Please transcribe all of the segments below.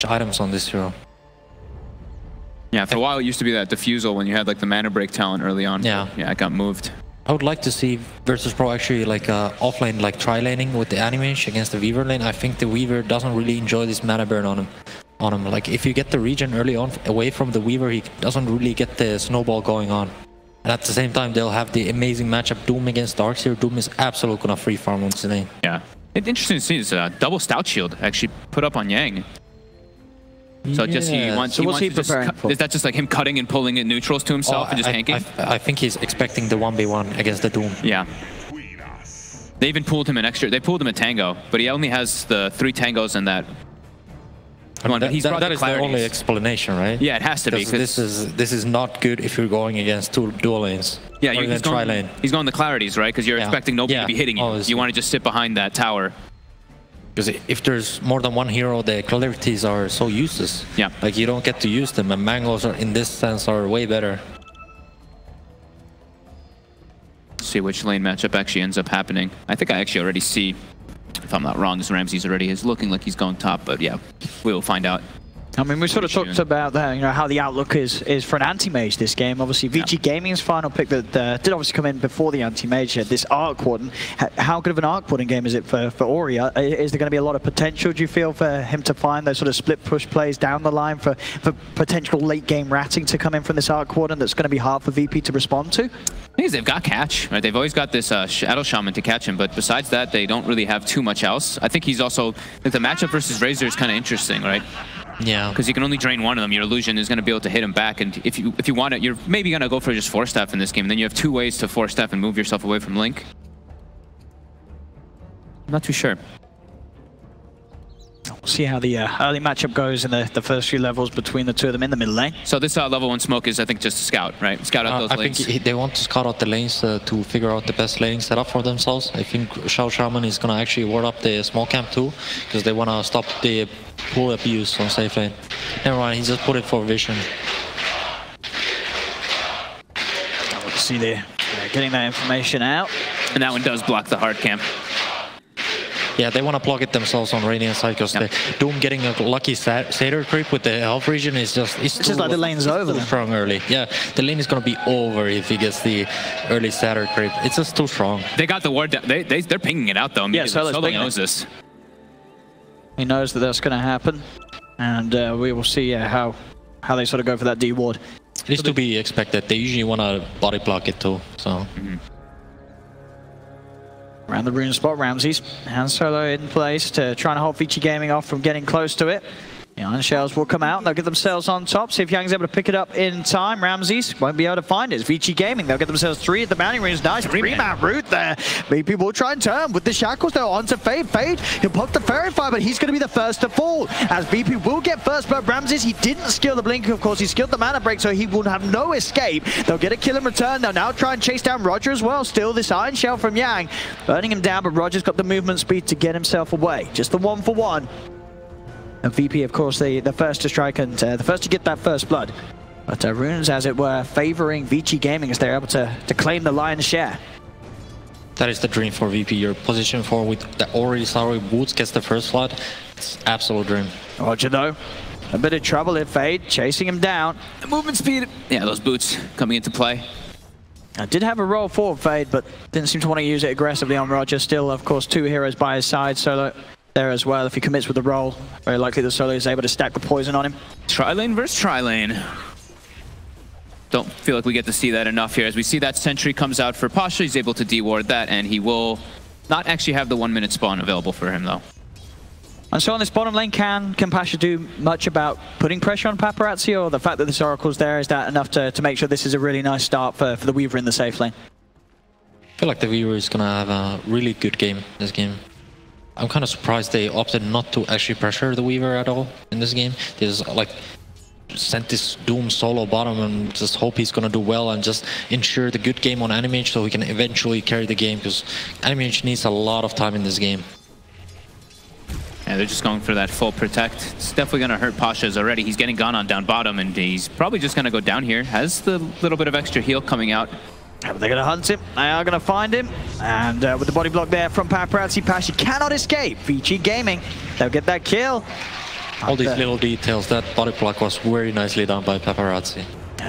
items on this hero. Yeah, for a while it used to be that diffusal when you had like the mana break talent early on. Yeah. Yeah, it got moved. I would like to see Virtus.pro actually like offlane, like tri-laning with the animation against the Weaver lane. I think the Weaver doesn't really enjoy this mana burn on him. Like if you get the regen early on away from the Weaver, he doesn't really get the snowball going on. And at the same time, they'll have the amazing matchup Doom against Darkseer. Doom is absolutely gonna free farm on today. Yeah, it's interesting to see this double stout shield actually put up on Yang. So yeah. just he wants. So he what's wants he preparing for? Is that just like him cutting and pulling in neutrals to himself and just hanking? I think he's expecting the 1v1 against the Doom. Yeah. They even pulled him an extra. They pulled him a tango, but he only has the 3 tangos in that. I mean, that is the only explanation, right? Yeah, it has to be. This is not good if you're going against 2 dual lanes. Yeah, he's going the clarities, right? Because you're expecting nobody to be hitting you. Obviously. You want to just sit behind that tower. Because if there's more than one hero, the clarities are so useless. Yeah. Like you don't get to use them, and mangoes are, in this sense, are way better. Let's see which lane matchup actually ends up happening. I think I actually already see, if I'm not wrong, this Ramses already is looking like he's going top, but yeah, we will find out. I mean, we sort of talked about how the outlook is for an anti-mage this game. Obviously, Vici Gaming's final pick that did obviously come in before the anti-mage had this Arc Warden. How good of an Arc Warden game is it for Ori? Is there going to be a lot of potential, do you feel, for him to find those sort of split push plays down the line for potential late game ratting to come in from this Arc Warden that's going to be hard for VP to respond to? The thing is, they've got catch, right? They've always got this Shadow Shaman to catch him, but besides that, they don't really have too much else. I think he's also, like, the matchup versus Razor is kind of interesting, right? Yeah, because you can only drain one of them. Your illusion is going to be able to hit him back, and if you want it, you're maybe going to go for just 4-step in this game. And then you have 2 ways to 4-step and move yourself away from Link. I'm not too sure. We'll see how the early matchup goes in the first few levels between the 2 of them in the mid lane. So this level 1 smoke is, I think, just a scout, right? Scout out those lanes. I think they want to scout out the lanes to figure out the best laning setup for themselves. I think Shadow Shaman is going to actually ward up the small camp too, because they want to stop the pull abuse on safe lane. Never mind, he just put it for vision. Let's see there, getting that information out. And that one does block the hard camp. Yeah, they want to block it themselves on Radiant side, because the Doom getting a lucky Satyr creep with the health region is just... It's just like the lane's over. Too strong early. Yeah, the lane is going to be over if he gets the early Satyr creep. It's just too strong. They got the ward down. They're pinging it out, though. Yeah, Solo knows this. He knows that that's going to happen. And we will see how they sort of go for that D ward. It is to be expected. They usually want to body block it too, so... Around the rune spot, Ramses and Solo in place to try and hold Vici Gaming off from getting close to it. The Iron Shells will come out and they'll get themselves on top. See if Yang's able to pick it up in time. Ramses won't be able to find it. It's Vici Gaming. They'll get themselves 3 at the bounding runes. Nice 3-man route there. Maybe will try and turn with the shackles though onto Fade. Fade, he'll pop the Fairy Fire, but he's going to be the first to fall. As VP will get first, but Ramses, he didn't skill the blink, of course. He skilled the mana break, so he will have no escape. They'll get a kill in return. They'll now try and chase down Roger as well. Still this Iron Shell from Yang, burning him down, but Roger's got the movement speed to get himself away. Just the 1-for-1. And VP, of course, the first to strike and the first to get that first blood. But runes, as it were, favoring Vici Gaming as they're able to claim the lion's share. That is the dream for VP. Your position for with the already sorry boots gets the first blood. It's absolute dream. Roger, though, a bit of trouble if Fade chasing him down. The movement speed. Yeah, those boots coming into play. I did have a roll forward Fade, but didn't seem to want to use it aggressively on Roger. Still, of course, 2 heroes by his side. Solo there as well. If he commits with the roll, very likely the Solo is able to stack the poison on him. Tri-lane versus tri-lane. Don't feel like we get to see that enough here. As we see that sentry comes out for Pasha, he's able to de-ward that, and he will not actually have the 1-minute spawn available for him, though. And so on this bottom lane, can Pasha do much about putting pressure on Paparazzi, or the fact that this Oracle's there, is that enough to make sure this is a really nice start for the Weaver in the safe lane? I feel like the Weaver is going to have a really good game this game. I'm kind of surprised they opted not to actually pressure the Weaver at all in this game. They just like sent this Doom solo bottom and just hope he's gonna do well and just ensure the good game on Animage so he can eventually carry the game, because Animage needs a lot of time in this game. Yeah, they're just going for that full protect. It's definitely going to hurt Pasha's already. He's getting gone on down bottom, and he's probably just going to go down here. Has the little bit of extra heal coming out. They're going to hunt him. They are going to find him. And with the body block there from Paparazzi, Pasha cannot escape. Vici Gaming, they'll get that kill. All these little details, that body block was very nicely done by Paparazzi.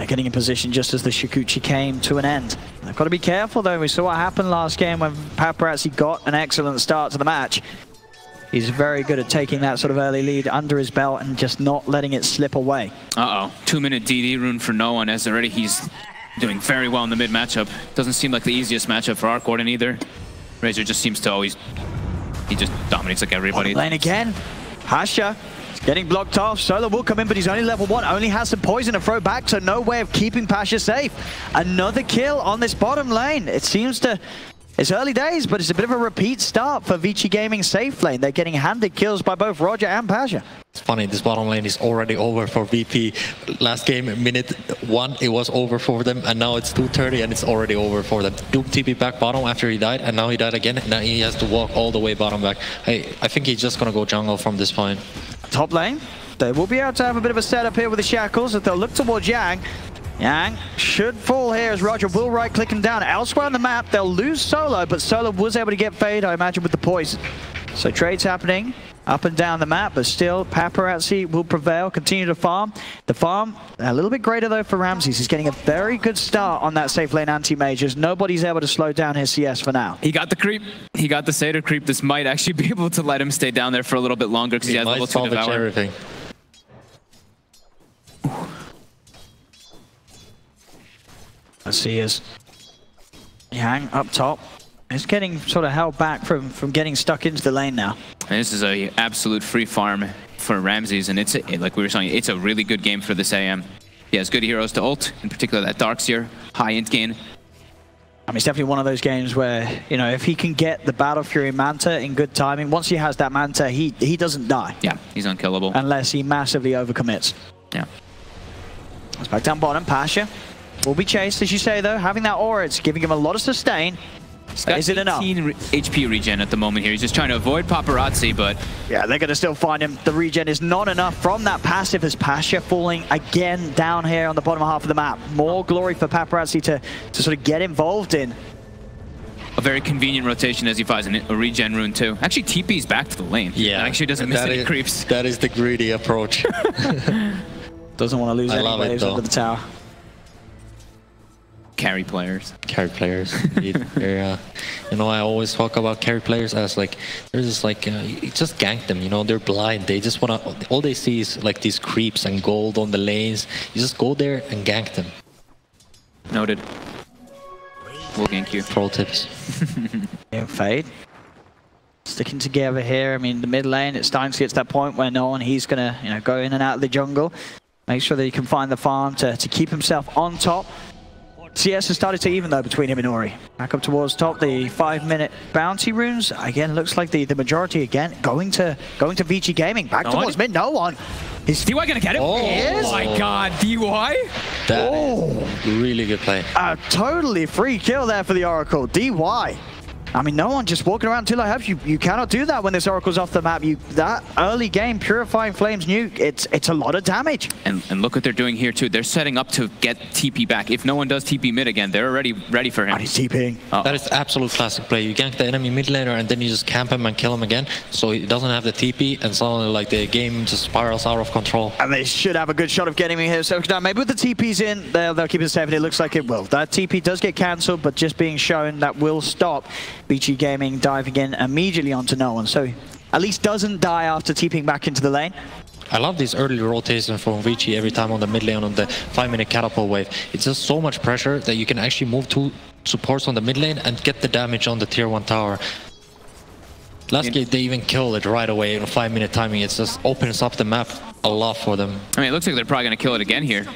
Getting in position just as the Shukuchi came to an end. They've got to be careful though. We saw what happened last game when Paparazzi got an excellent start to the match. He's very good at taking that sort of early lead under his belt and just not letting it slip away. 2-minute DD rune for no one, as already he's doing very well in the mid matchup. Doesn't seem like the easiest matchup for our Gordon either. Razor just seems to always, he just dominates like everybody. Lane again. Pasha getting blocked off. Solo will come in, but he's only level 1. Only has some poison to throw back, so no way of keeping Pasha safe. Another kill on this bottom lane. It seems to... It's early days, but it's a bit of a repeat start for Vici Gaming safe lane. They're getting handed kills by both Roger and Pasha. It's funny, this bottom lane is already over for VP. Last game, minute 1, it was over for them, and now it's 2:30 and it's already over for them. Doom TP back bottom after he died, and now he died again, and now he has to walk all the way bottom back. I think he's just gonna go jungle from this point. Top lane, they will be able to have a bit of a setup here with the shackles, that they'll look towards Yang. Yang should fall here as Roger will right-click him down. Elsewhere on the map, they'll lose Solo, but Solo was able to get Fade, I imagine, with the poison. So trades happening up and down the map, but still Paparazzi will prevail, continue to farm. The farm, a little bit greater though for Ramses. He's getting a very good start on that safe lane anti-mages. Nobody's able to slow down his CS for now. He got the creep. He got the Seder creep. This might actually be able to let him stay down there for a little bit longer because he has level 2 Devour. Everything. Let's see as Yang up top. He's getting sort of held back from getting stuck into the lane now. And this is a absolute free farm for Ramses, and it's like we were saying, it's a really good game for this AM. He has good heroes to ult, in particular that Darkseer, high int gain. I mean, it's definitely one of those games where, you know, if he can get the Battle Fury Manta in good timing, once he has that Manta, he doesn't die. Yeah, he's unkillable. Unless he massively overcommits. Yeah. Let's back down bottom. Pasha will be chased, as you say, though. Having that aura, it's giving him a lot of sustain. Is it enough? 18 HP regen at the moment here. He's just trying to avoid Paparazzi, but... Yeah, they're going to still find him. The regen is not enough from that passive as Pasha falling again down here on the bottom half of the map. More glory for Paparazzi to sort of get involved in. A very convenient rotation as he finds a regen rune too. Actually, TP's back to the lane. Yeah. It actually doesn't miss any creeps. That is the greedy approach. Doesn't want to lose any waves under the tower. Carry players. Carry players. You know, I always talk about carry players as like, there's just like, you just gank them, you know, they're blind. They just want to, all they see is like these creeps and gold on the lanes. You just go there and gank them. Noted. We'll gank you. Pro tips. And Fade. Sticking together here. I mean, the mid lane, it's starting to get to that point where no one, he's going to, you know, go in and out of the jungle. Make sure that he can find the farm to keep himself on top. CS has started to even though between him and Ori. Back up towards top, the 5-minute bounty runes. Again, looks like the majority again going to Vici Gaming. Back towards mid, no one. Is DY gonna get it? Oh my god, DY? That is really good play. A totally free kill there for the Oracle. DY. I mean, no one just walking around till I have you. You cannot do that when this Oracle's off the map. That early game Purifying Flames nuke, it's a lot of damage. And look what they're doing here too. They're setting up to get TP back. If no one does TP mid again, they're already ready for him. And he's TPing. That is absolute classic play. You gank the enemy mid laner and then you just camp him and kill him again. So he doesn't have the TP and suddenly like the game just spirals out of control. And they should have a good shot of getting me here. So now maybe with the TPs in, they'll keep it safe and it looks like it will. That TP does get cancelled, but just being shown that will stop Vici Gaming diving in immediately onto no one. So at least doesn't die after TPing back into the lane. I love this early rotation from Vici every time on the mid lane on the 5-minute catapult wave. It's just so much pressure that you can actually move 2 supports on the mid lane and get the damage on the tier 1 tower. Last game they even killed it right away in a 5-minute timing. It just opens up the map a lot for them. I mean, it looks like they're probably going to kill it again here.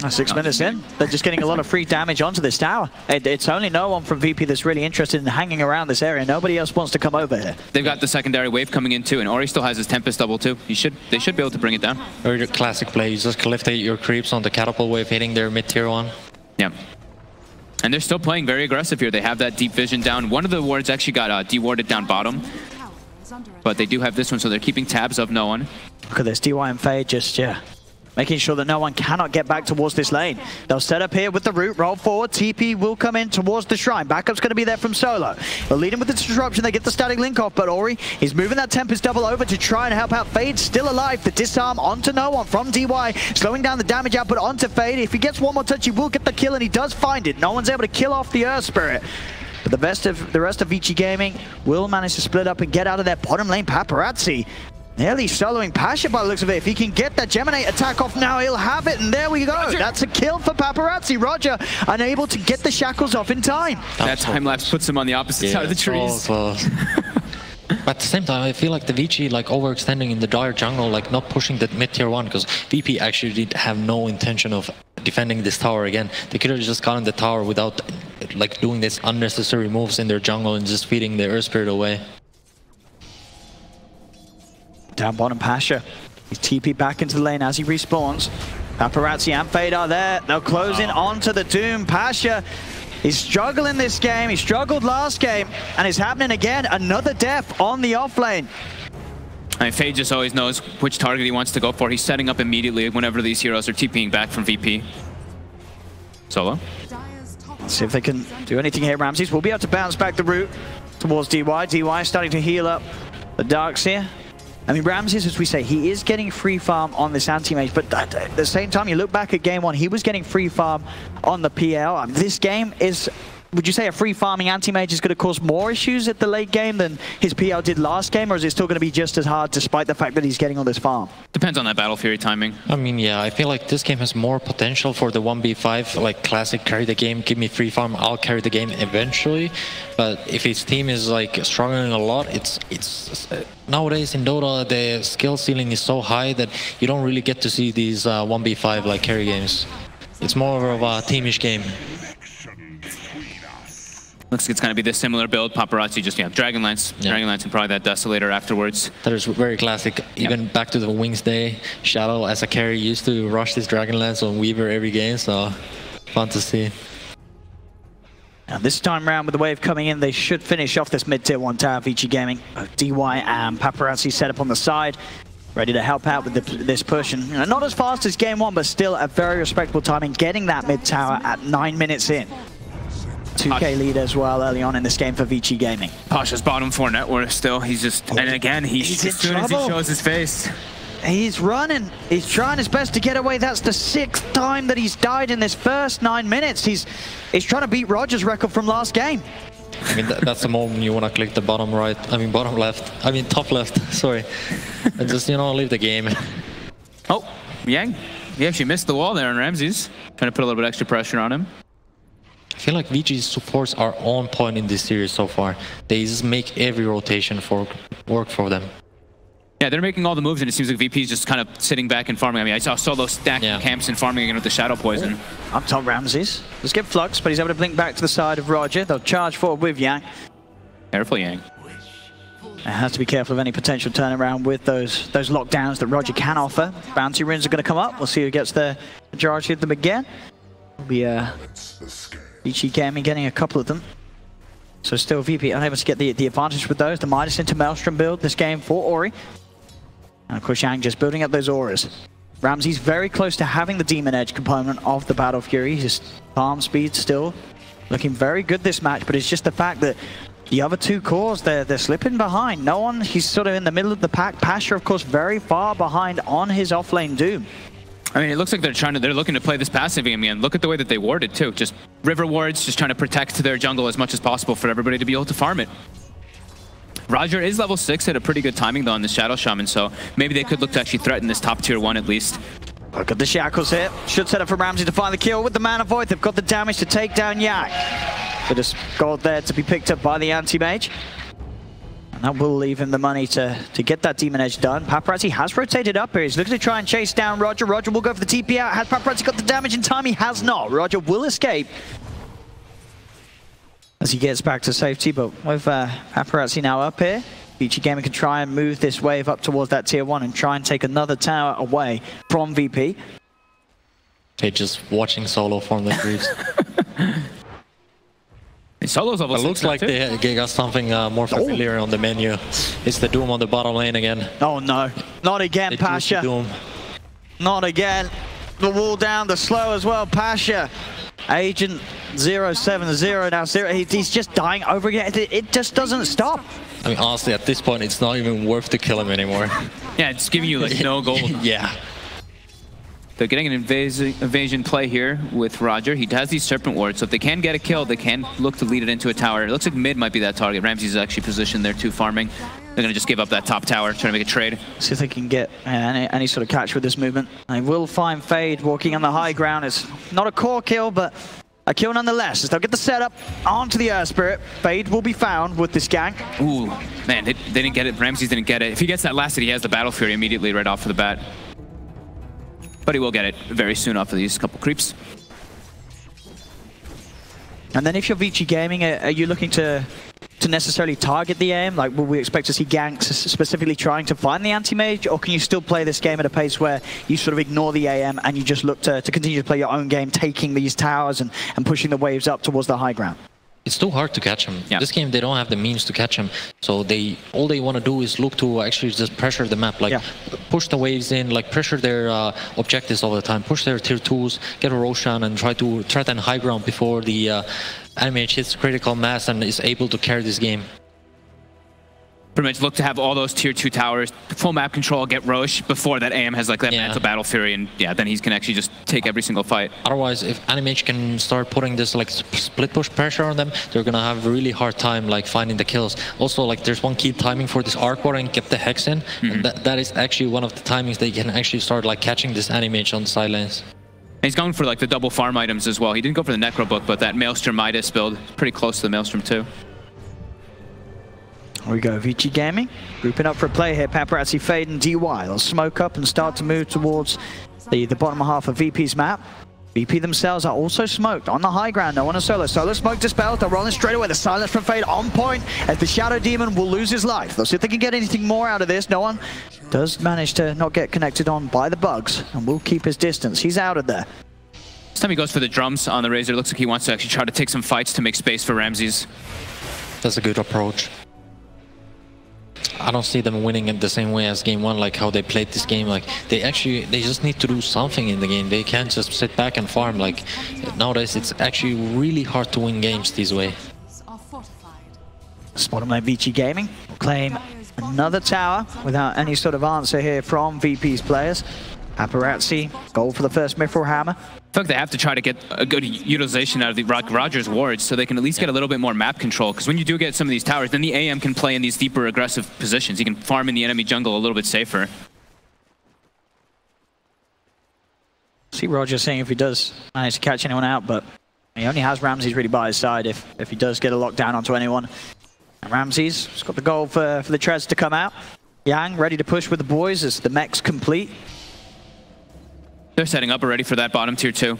6 minutes in, they're just getting a lot of free damage onto this tower. It's only no one from VP that's really interested in hanging around this area. Nobody else wants to come over here. They've got the secondary wave coming in too, and Ori still has his Tempest double too. They should be able to bring it down. Very classic play. You just collect your creeps on the catapult wave, hitting their mid tier 1. Yeah. And they're still playing very aggressive here. They have that deep vision down. One of the wards actually got dewarded down bottom. But they do have this one, so they're keeping tabs of no one. Look at this, DY and Fade just, making sure that no one cannot get back towards this lane. They'll set up here with the root, roll forward, TP will come in towards the shrine. Backup's going to be there from Solo. They'll lead him with the disruption, they get the static link off, but Ori is moving that Tempest double over to try and help out Fade, still alive. The disarm onto no one from DY, slowing down the damage output onto Fade. If he gets one more touch, he will get the kill, and he does find it. No one's able to kill off the Earth Spirit. But the rest of Vici Gaming will manage to split up and get out of their bottom lane. Paparazzi nearly soloing Pasha by the looks of it. If he can get that Geminate attack off now, he'll have it, and there we go. Roger. That's a kill for Paparazzi. Roger unable to get the shackles off in time. That time lapse puts him on the opposite side of the trees. But at the same time, I feel like the Vici like overextending in the dire jungle, like not pushing that mid tier 1, because VP actually did have no intention of defending this tower again. They could have just gotten the tower without like doing this unnecessary moves in their jungle and just feeding the Earth Spirit away. Down bottom, Pasha. He's TP back into the lane as he respawns. Paparazzi and Fade are there. They'll close in onto the Doom. Pasha is struggling this game. He struggled last game, and it's happening again. Another death on the off lane. I mean, Fade just always knows which target he wants to go for. He's setting up immediately whenever these heroes are TPing back from VP. Solo. Let's see if they can do anything here. Ramses will be able to bounce back the route towards DY. DY is starting to heal up the Darks here. I mean, Ramses, as we say, he is getting free farm on this anti-mage, but at the same time, you look back at game 1, he was getting free farm on the PL. I mean, this game is, would you say a free farming anti-mage is going to cause more issues at the late game than his PL did last game, or is it still going to be just as hard despite the fact that he's getting all this farm? Depends on that Battle Fury timing. I mean, yeah, I feel like this game has more potential for the 1v5, like classic carry the game, give me free farm, I'll carry the game eventually. But if his team is like struggling a lot, it's nowadays in Dota, the skill ceiling is so high that you don't really get to see these 1v5 like carry games. It's more of a teamish game. Looks like it's going to be this similar build. Paparazzi just, Dragonlance. Yeah. Dragonlance and probably that Desolator afterwards. That is very classic. Even back to the Wings day, Shadow as a carry used to rush this Dragonlance on Weaver every game, so fun to see. Now this time round, with the wave coming in, they should finish off this mid-tier 1 tower. Vici Gaming, DY and Paparazzi set up on the side, ready to help out with this push. And not as fast as game 1, but still a very respectable time in getting that mid-tower at 9 minutes in. 2K lead as well early on in this game for Vici Gaming. Pasha's bottom 4 net worth still. He's just, and again, he's as soon as he shows his face. He's running. He's trying his best to get away. That's the 6th time that he's died in this first 9 minutes. He's trying to beat Roger's record from last game. I mean, that's the moment you want to click the bottom right. I mean, bottom left. I mean, top left. Sorry. And just, leave the game. Oh, Yang. He actually missed the wall there on Ramses. Trying to put a little bit extra pressure on him. I feel like Vici's supports are on point in this series so far. They just make every rotation work for them. Yeah, they're making all the moves, and it seems like VP's just kind of sitting back and farming. I mean, I saw Solo stack camps and farming again with the Shadow Poison. Up top Ramses. Let's get Flux, but he's able to blink back to the side of Roger. They'll charge forward with Yang. Careful, Yang. Has to be careful of any potential turnaround with those lockdowns that Roger can offer. Bounty runes are going to come up. We'll see who gets the majority of them again. It'll be Vici Gaming getting a couple of them. So still VP unable to get the advantage with those. The Midas into Maelstrom build this game for Ori. And of course Yang just building up those auras. Ramsey's very close to having the Demon Edge component of the Battle Fury. His farm speed still looking very good this match, but it's just the fact that the other 2 cores, they're slipping behind. No one, he's sort of in the middle of the pack. Pasha, of course, very far behind on his offlane Doom. I mean, it looks like they're looking to play this passive game again. Look at the way that they warded too. Just river wards, just trying to protect their jungle as much as possible for everybody to be able to farm it. Roger is level 6 at a pretty good timing though on the Shadow Shaman, so maybe they could look to actually threaten this top tier 1 at least. Look at the shackles here. Should set up for Ramsey to find the kill with the Mana Void. They've got the damage to take down Yak. Bit of gold there to be picked up by the anti-mage. And that will leave him the money to get that Demon Edge done. Paparazzi has rotated up here. He's looking to try and chase down Roger. Roger will go for the TP out. Has Paparazzi got the damage in time? He has not. Roger will escape as he gets back to safety, but with Paparazzi now up here, Vici Gaming can try and move this wave up towards that tier 1 and try and take another tower away from VP. Okay, just watching Solo form the creeps. Solo's level 6. It looks like they got something more familiar on the menu. It's the Doom on the bottom lane again. Oh no, not again, Pasha. Doom. Not again. The wall down, the slow as well. Pasha, Agent 070 now. He's just dying over again. It just doesn't stop. I mean, honestly, at this point, it's not even worth to kill him anymore. Yeah, it's giving you like no gold. Yeah. They're getting an evasion play here with Roger. He has these Serpent Wards, so if they can get a kill, they can look to lead it into a tower. It looks like mid might be that target. Ramsey's is actually positioned there too, farming. They're going to just give up that top tower, trying to make a trade. See if they can get any sort of catch with this movement. They will find Fade walking on the high ground. It's not a core kill, but a kill nonetheless. As they'll get the setup onto the Earth Spirit. Fade will be found with this gank. Ooh, man, they didn't get it. Ramses didn't get it. If he gets that last hit, he has the Battle Fury immediately right off the bat. But he will get it very soon off of these couple creeps. And then if you're Vici Gaming, are you looking to necessarily target the aim? Like, will we expect to see ganks specifically trying to find the anti-mage? Or can you still play this game at a pace where you sort of ignore the AM and you just look to continue to play your own game, taking these towers and pushing the waves up towards the high ground? It's too hard to catch him. Yeah. This game, they don't have the means to catch him. So all they want to do is look to actually just pressure the map. Like, push the waves in, like pressure their objectives all the time. Push their tier 2s, get a Roshan, and try to threaten high ground before the enemy hits critical mass and is able to carry this game. Pretty much look to have all those tier 2 towers, full map control, get Roche before that AM has like that Mantle Battle Fury, and yeah, then he can actually just take every single fight. Otherwise, if Animage can start putting this like split push pressure on them, they're gonna have a really hard time like finding the kills. Also, like there's one key timing for this arc ward and get the Hex in, and that is actually one of the timings they can actually start like catching this Animage on the side lanes. He's going for like the double farm items as well. He didn't go for the Necro Book, but that Maelstrom Midas build, pretty close to the Maelstrom too. Here we go, Vici Gaming. Grouping up for a play here. Paparazzi, Fade, and DY. They'll smoke up and start to move towards the bottom half of VP's map. VP themselves are also smoked on the high ground. No one is solo. Solo smoke dispelled. They're rolling straight away. The silence from Fade on point as the Shadow Demon will lose his life. They'll see if they can get anything more out of this. No one does manage to not get connected on by the bugs and will keep his distance. He's out of there. This time he goes for the drums on the Razor. Looks like he wants to actually try to take some fights to make space for Ramses. That's a good approach. I don't see them winning it the same way as game 1, like how they played this game. Like they just need to do something in the game. They can't just sit back and farm. Like nowadays, it's actually really hard to win games this way. Bottom lane Vici Gaming will claim another tower without any sort of answer here from VP's players. Paparazzi, goal for the first Mithril Hammer. I feel like they have to try to get a good utilization out of the Roger's wards so they can at least get a little bit more map control. Because when you do get some of these towers, then the AM can play in these deeper aggressive positions. He can farm in the enemy jungle a little bit safer. See Roger seeing if he does manage to catch anyone out, but he only has Ramses really by his side if he does get a lockdown onto anyone. And Ramses has got the goal for the Treads to come out. Yang ready to push with the boys as the mech's complete. They're setting up already for that bottom tier 2.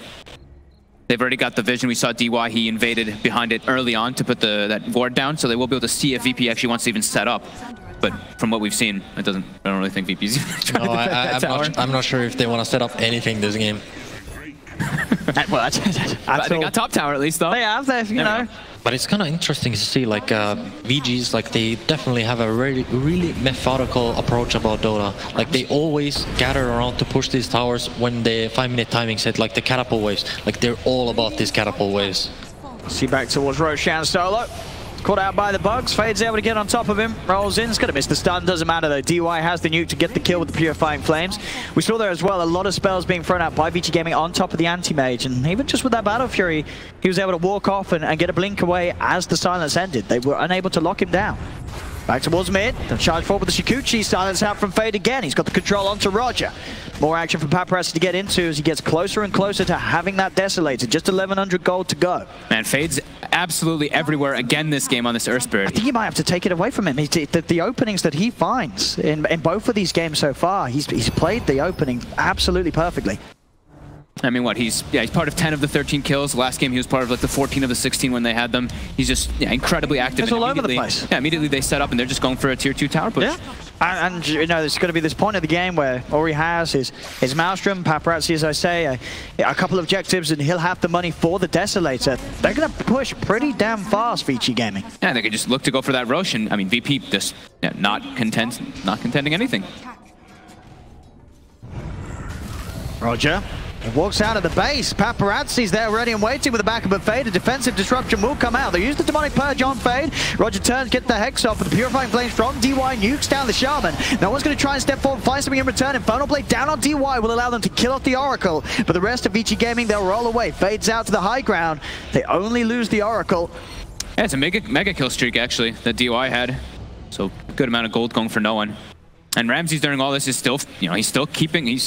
They've already got the vision. We saw DY, he invaded behind it early on to put that ward down, so they will be able to see if VP actually wants to even set up. But from what we've seen, I don't really think VP's even trying to defend that tower. I'm not sure if they want to set up anything this game. Well, they got top tower at least, though. They have, you know. But it's kind of interesting to see, like, VGs, like, they definitely have a really methodical approach about Dota. Like, they always gather around to push these towers when the 5-minute timing set, like the catapult waves. Like, they're all about these catapult waves. See back towards Roshan solo. Caught out by the bugs. Fade's able to get on top of him. Rolls in. It's going to miss the stun. Doesn't matter though. DY has the nuke to get the kill with the Purifying Flames. We saw there as well a lot of spells being thrown out by Vici Gaming on top of the Anti-Mage. And even just with that Battle Fury, he was able to walk off and get a blink away as the silence ended. They were unable to lock him down. Back towards mid. They'll charge forward with the Shikuchi. Silence out from Fade again. He's got the control onto Roger. More action for Paparazzi to get into as he gets closer and closer to having that Desolator. Just 1,100 gold to go. Man, Fade's absolutely everywhere again this game on this Earth Spirit. I think you might have to take it away from him. The openings that he finds in both of these games so far, he's played the opening absolutely perfectly. I mean, what, he's part of 10 of the 13 kills. Last game he was part of like the 14 of the 16 when they had them. He's just incredibly active. He's all over the place. Yeah, immediately they set up and they're just going for a tier 2 tower push. Yeah. And you know, there's going to be this point of the game where all he has is Maelstrom, Paparazzi, as I say, a couple of objectives, and he'll have the money for the Desolator. They're going to push pretty damn fast, Vici Gaming. Yeah, they could just look to go for that Roche, and I mean, VP just not contending anything. Roger. He walks out of the base. Paparazzi's there ready and waiting with the backup of Fade. A defensive disruption will come out. They use the demonic purge on Fade. Roger turns, get the Hex off with the Purifying Flames from DY. Nukes down the Shaman. No one's going to try and step forward, find something in return. Infernal Blade down on DY will allow them to kill off the Oracle. But the rest of Vici Gaming, they'll roll away. Fade's out to the high ground. They only lose the Oracle. Yeah, it's a mega kill streak, actually, that DY had. So, good amount of gold going for no one. And Ramses during all this is still, you know, he's still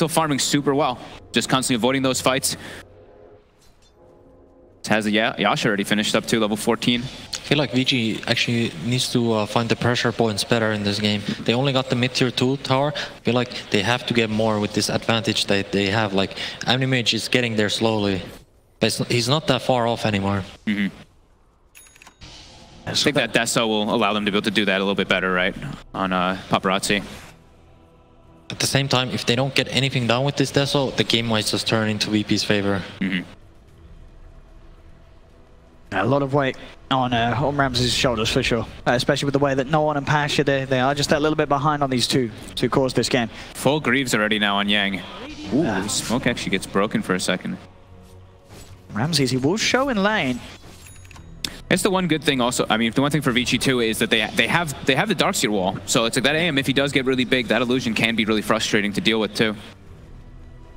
farming super well. Just constantly avoiding those fights. Has Yasha already finished up too, level 14. I feel like Vici actually needs to find the pressure points better in this game. They only got the mid-tier 2 tower. I feel like they have to get more with this advantage that they have. Like, Animage is getting there slowly. But he's not that far off anymore. Mm-hmm. I think that Deso will allow them to be able to do that a little bit better, right? On Paparazzi. At the same time, if they don't get anything done with this Deso, the game might just turn into VP's favor. Mm-hmm. A lot of weight on Ramses' shoulders for sure, especially with the way that No One and Pasha, they are just a little bit behind on these two cores this game. Full Greaves already now on Yang. Ooh, smoke actually gets broken for a second. Ramses, he will show in lane. It's the one good thing also, I mean, the one thing for Vici too is that they have the Darkseer wall. So it's like that AM, if he does get really big, that illusion can be really frustrating to deal with too.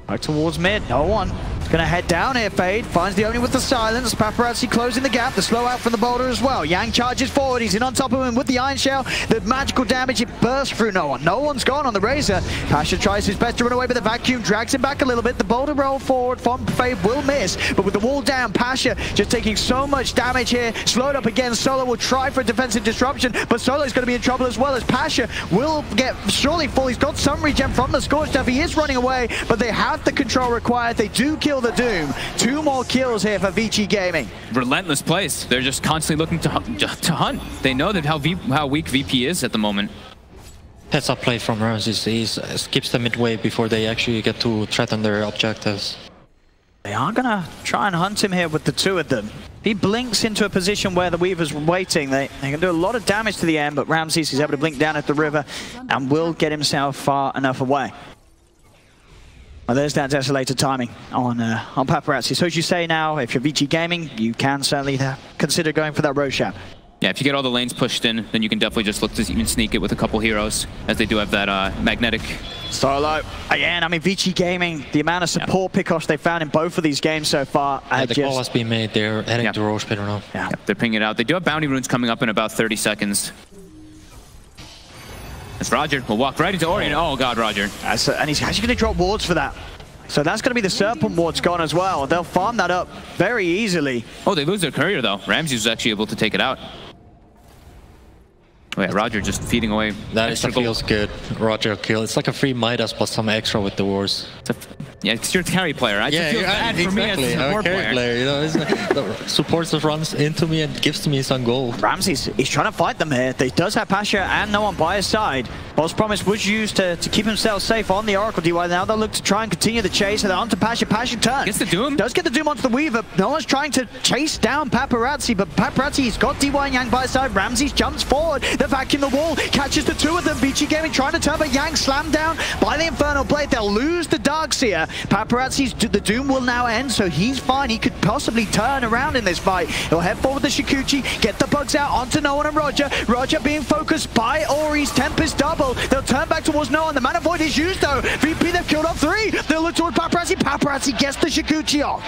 Back towards mid, No One. Gonna head down here, Fade. Finds the Oni with the silence. Paparazzi closing the gap. The slow out from the boulder as well. Yang charges forward. He's in on top of him with the Iron Shell. The magical damage, it bursts through No One. No One's gone on the Razor. Pasha tries his best to run away, but the vacuum drags him back a little bit. The boulder roll forward from Fade will miss. But with the wall down, Pasha just taking so much damage here. Slowed up again. Solo will try for a defensive disruption, but Solo's going to be in trouble as well, as Pasha will get surely full. He's got some regen from the Scorch Stuff. He is running away, but they have the control required. They do kill the Doom. 2 more kills here for Vici Gaming. Relentless plays. They're just constantly looking to hunt. They know that how weak VP is at the moment. Heads up play from Ramses. He skips the midway before they actually get to threaten their objectives. They are going to try and hunt him here with the 2 of them. If he blinks into a position where the Weaver's waiting, they can do a lot of damage to the end, but Ramses is able to blink down at the river and will get himself far enough away. Well, there's that desolated timing on Paparazzi. So as you say now, if you're Vici Gaming, you can certainly consider going for that Roshan. Yeah, if you get all the lanes pushed in, then you can definitely just look to even sneak it with a couple heroes, as they do have that magnetic. Solo. Again, I mean, Vici Gaming, the amount of support pickoffs they found in both of these games so far. The call has been made. They're heading to Roche Pit now. Yeah. They're pinging it out. They do have bounty runes coming up in about 30 seconds. It's Roger. We'll walk right into Orion. Oh, God, Roger. And he's actually going to drop wards for that. So that's going to be the Serpent wards gone as well. They'll farm that up very easily. Oh, they lose their courier, though. Ramses was actually able to take it out. Oh, yeah, Roger just feeding away. That feels good. Roger kill. It's like a free Midas plus some extra with the wars. Yeah, it's your carry player. I just feel bad for me as a support player. You know, the support just runs into me and gives me some gold. Ramses, he's trying to fight them here. He does have Pasha and No One by his side. Boss Promise was used to keep himself safe on the Oracle DY. Now they'll look to try and continue the chase. And they're onto Pasha. Pasha turns. Gets the Doom. Does get the Doom onto the Weaver. No One's trying to chase down Paparazzi, but Paparazzi's got DY and Yang by his side. Ramses jumps forward. The vacuum the wall. Catches the 2 of them. Vici Gaming trying to turn, but Yang slammed down by the Infernal Blade. They'll lose the Darkseer. Paparazzi's the Doom will now end, so he's fine. He could possibly turn around in this fight. He'll head forward the Shikuchi, get the bugs out onto No One and Roger. Roger being focused by Ori's Tempest double. They'll turn back towards No One. The Mana Void is used though. VP, they've killed off 3. They'll look toward Paparazzi. Paparazzi gets the Shikuchi off.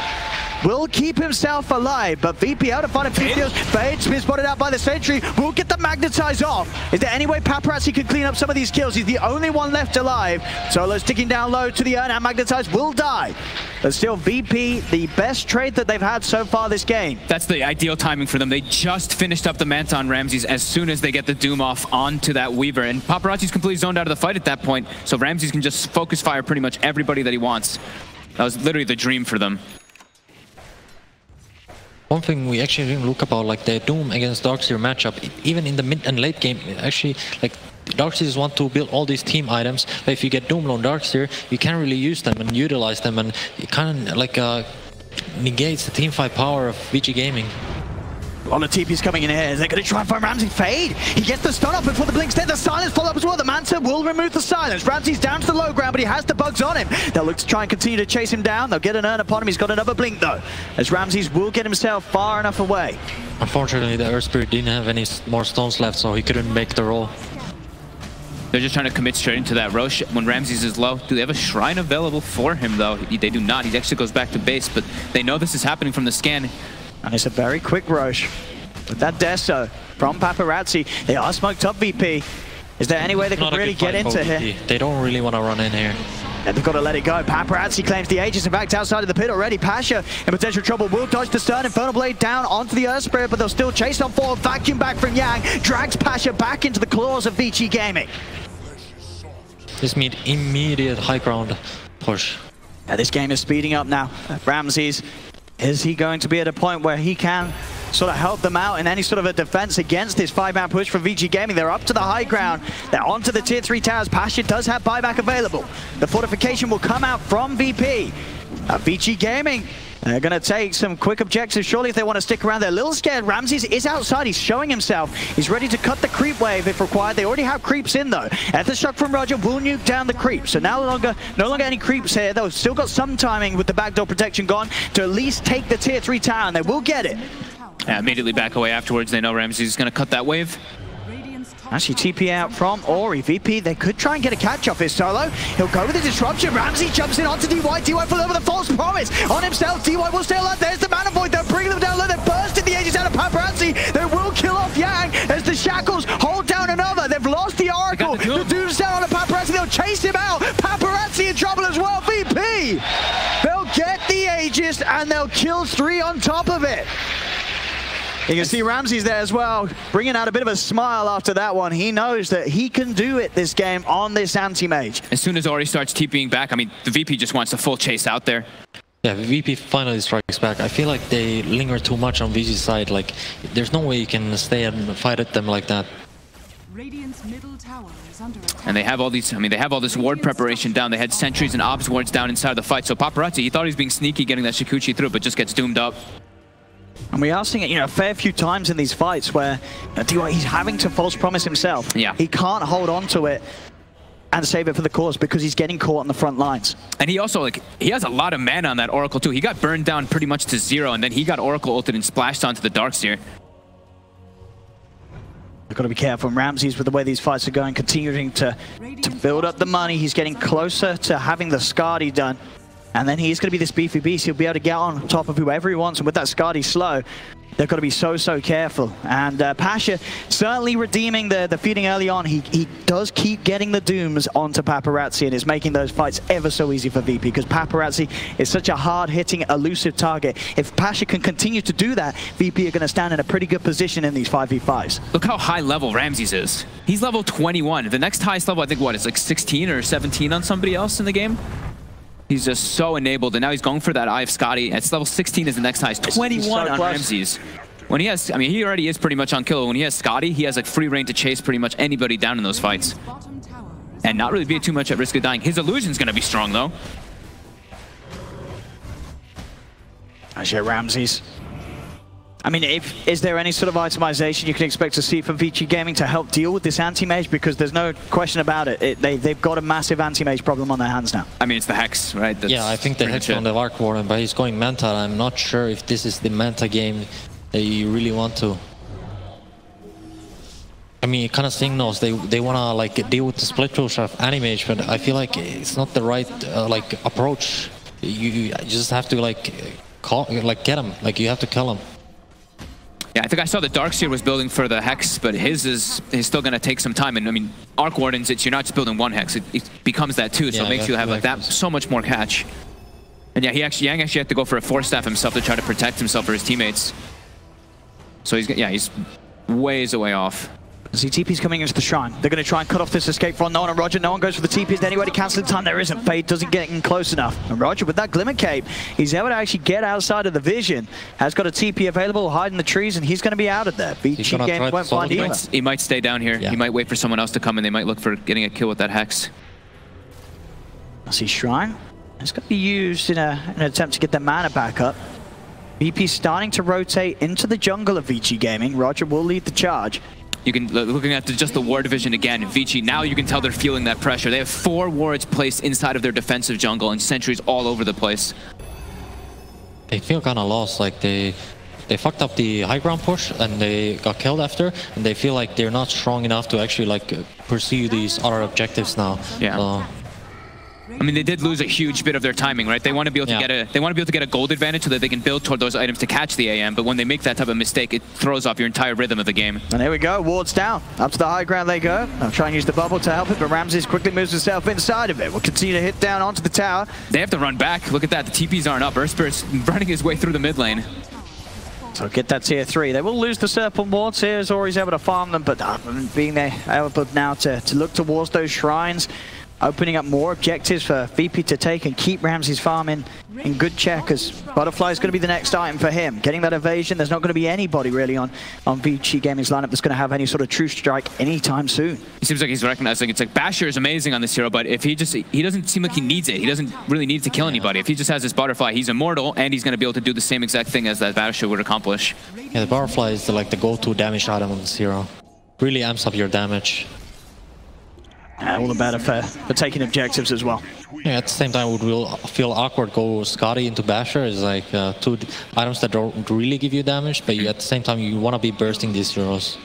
Will keep himself alive, but VP out to find a few kills. Fade's been spotted out by the sentry. Will get the Magnetize off. Is there any way Paparazzi can clean up some of these kills? He's the only one left alive. Solo's ticking down low to the urn, and Magnetize will die. But still, VP, the best trade that they've had so far this game. That's the ideal timing for them. They just finished up the Manta on Ramses as soon as they get the Doom off onto that Weaver. And Paparazzi's completely zoned out of the fight at that point, so Ramses can just focus fire pretty much everybody that he wants. That was literally the dream for them. One thing we actually didn't look about, like the Doom against Darkseer matchup, even in the mid and late game, actually, like, Darkseers want to build all these team items, but if you get Doom on Darkseer, you can't really use them and utilize them, and it kind of like negates the teamfight power of Vici Gaming. A lot of TPs coming in here. They're going to try and find Ramsey. Fade. He gets the stun off before the blink's dead. The silence follow up as well. The Manta will remove the silence. Ramsey's down to the low ground, but he has the bugs on him. They'll look to try and continue to chase him down. They'll get an urn upon him. He's got another blink though, as Ramsey's will get himself far enough away. Unfortunately, the Earth Spirit didn't have any more stones left, so he couldn't make the roll. They're just trying to commit straight into that Roche when Ramses is low. Do they have a shrine available for him though? They do not. He actually goes back to base, but they know this is happening from the scan. And it's a very quick Roche. With that Deso from Paparazzi, they are smoked up, VP. Is there any way they can really get into here? They don't really want to run in here. And they've got to let it go. Paparazzi claims the Aegis. In fact, outside of the pit already. Pasha in potential trouble. Will dodge the stun. Infernal Blade down onto the Earth Spirit, but they'll still chase on forward. Vacuum back from Yang. Drags Pasha back into the claws of Vici Gaming. This means immediate high ground push. Yeah, this game is speeding up now. Ramses, is he going to be at a point where he can sort of help them out in any sort of a defense against this 5-man push from Vici Gaming? They're up to the high ground. They're onto the tier 3 towers. Pasha does have buyback available. The fortification will come out from VP. Vici Gaming, they're going to take some quick objectives, surely, if they want to stick around. They're a little scared. Ramses is outside. He's showing himself. He's ready to cut the creep wave if required. They already have creeps in, though. Ether Shock from Roger will nuke down the creeps. So no longer any creeps here. They've still got some timing with the backdoor protection gone to at least take the tier 3 tower, and they will get it. Yeah, immediately back away afterwards. They know Ramses is going to cut that wave. Actually, TP out from Ori. VP, they could try and get a catch off his solo. He'll go with the disruption. Ramsey jumps in onto DY. DY full over the false promise on himself. DY will stay alive. There's the Mana Void. They're bringing them down low. They're bursting the Aegis out of Paparazzi. They will kill off Yang as the Shackles hold down another. They've lost the Oracle. The Doom's down on the Paparazzi. They'll chase him out. Paparazzi in trouble as well. VP, they'll get the Aegis and they'll kill 3 on top of it. You can see Ramses there as well, bringing out a bit of a smile after that one. He knows that he can do it this game on this anti-mage. As soon as Ori starts TPing back, I mean, the VP just wants a full chase out there. Yeah, VP finally strikes back. I feel like they linger too much on Vici's side. Like, there's no way you can stay and fight at them like that. Radiant's middle tower is under attack. And they have all these, I mean, they have all this ward preparation down. They had sentries and obs wards down inside the fight. So Paparazzi, he thought he was being sneaky getting that Shikuchi through, but just gets doomed up. And we are seeing it, a fair few times in these fights where he's having to false promise himself. Yeah. He can't hold on to it and save it for the cause because he's getting caught on the front lines. And he also, he has a lot of mana on that Oracle too. He got burned down pretty much to 0, and then he got Oracle ulted and splashed onto the Darkseer. We've got to be careful. Ramses, with the way these fights are going, continuing to build up the money. He's getting closer to having the Skadi done. And then he's going to be this beefy beast. He'll be able to get on top of whoever he wants. And with that Skadi slow, they've got to be so careful. And Pasha certainly redeeming the feeding early on. He does keep getting the dooms onto Paparazzi and is making those fights ever so easy for VP because Paparazzi is such a hard-hitting, elusive target. If Pasha can continue to do that, VP are going to stand in a pretty good position in these 5v5s. Look how high level Ramses is. He's level 21. The next highest level, I think, what, is like 16 or 17 on somebody else in the game? He's just so enabled, and now he's going for that Eye of Skadi. It's level 16 is the next highest. 21 on Ramses. When he has, I mean, he already is pretty much unkillable. When he has Skadi, he has like free reign to chase pretty much anybody down in those fights. And not really be too much at risk of dying. His illusion's going to be strong, though. Actually, Ramses. I mean, is there any sort of itemization you can expect to see from Vici Gaming to help deal with this anti-mage? Because there's no question about it. They've got a massive anti-mage problem on their hands now. I mean, it's the Hex, right? That's yeah, I think the Hex on the Arc Warden, but he's going Manta. I'm not sure if this is the Manta game that you really want to. I mean, it kind of signals they want to like deal with the split push of anti-mage, but I feel like it's not the right like approach. You just have to like get him. Like you have to kill him. Yeah, I think I saw the Darkseer was building for the Hex, but his is still going to take some time. And I mean, Arc Wardens, you're not just building one Hex, it becomes that too, so it makes you have like that so much more catch. And yeah, Yang actually had to go for a Force Staff himself to try to protect himself for his teammates. So he's ways away off. See, TP's coming into the shrine. They're going to try and cut off this escape from no one and Roger. No one goes for the TPs. Anyway, to cancel the time, there isn't. Fade doesn't get in close enough. And Roger, with that Glimmer Cape, he's able to actually get outside of the vision. Has got a TP available, hide in the trees, and he's going to be out of there. Vici game won't find either. He might stay down here. Yeah. He might wait for someone else to come, and they might look for getting a kill with that Hex. I see shrine. It's going to be used in an attempt to get their mana back up. VP starting to rotate into the jungle of Vici Gaming. Roger will lead the charge. You can, looking at just the ward division again, Vici, now you can tell they're feeling that pressure. They have 4 wards placed inside of their defensive jungle and sentries all over the place. They feel kind of lost, like they fucked up the high ground push and they got killed after, and they feel like they're not strong enough to actually like pursue these other objectives now. Yeah. I mean, they did lose a huge bit of their timing, right? They want to be able to get a gold advantage so that they can build toward those items to catch the AM. But when they make that type of mistake, it throws off your entire rhythm of the game. And here we go, wards down. Up to the high ground they go. I'll try and use the bubble to help it, but Ramses quickly moves himself inside of it. We'll continue to hit down onto the tower. They have to run back. Look at that. The TPs aren't up. Earthspirit's running his way through the mid lane. So get that tier 3. They will lose the Serpent wards here as Ori's able to farm them, but being there able now to look towards those shrines, opening up more objectives for VP to take and keep Ramses' farm in good check, as Butterfly is going to be the next item for him. Getting that evasion, there's not going to be anybody really on Vici Gaming's lineup that's going to have any sort of true strike anytime soon. It seems like he's recognizing it's like Basher is amazing on this hero, but if he doesn't seem like he needs it. He doesn't really need to kill anybody. If he just has his Butterfly, he's immortal, and he's going to be able to do the same exact thing as that Basher would accomplish. Yeah, the Butterfly is the go-to damage item on this hero. Really amps up your damage. All the better for taking objectives as well. Yeah, at the same time, it will feel awkward go Scotty into Basher. It's like 2 items that don't really give you damage, but at the same time, you want to be bursting these heroes.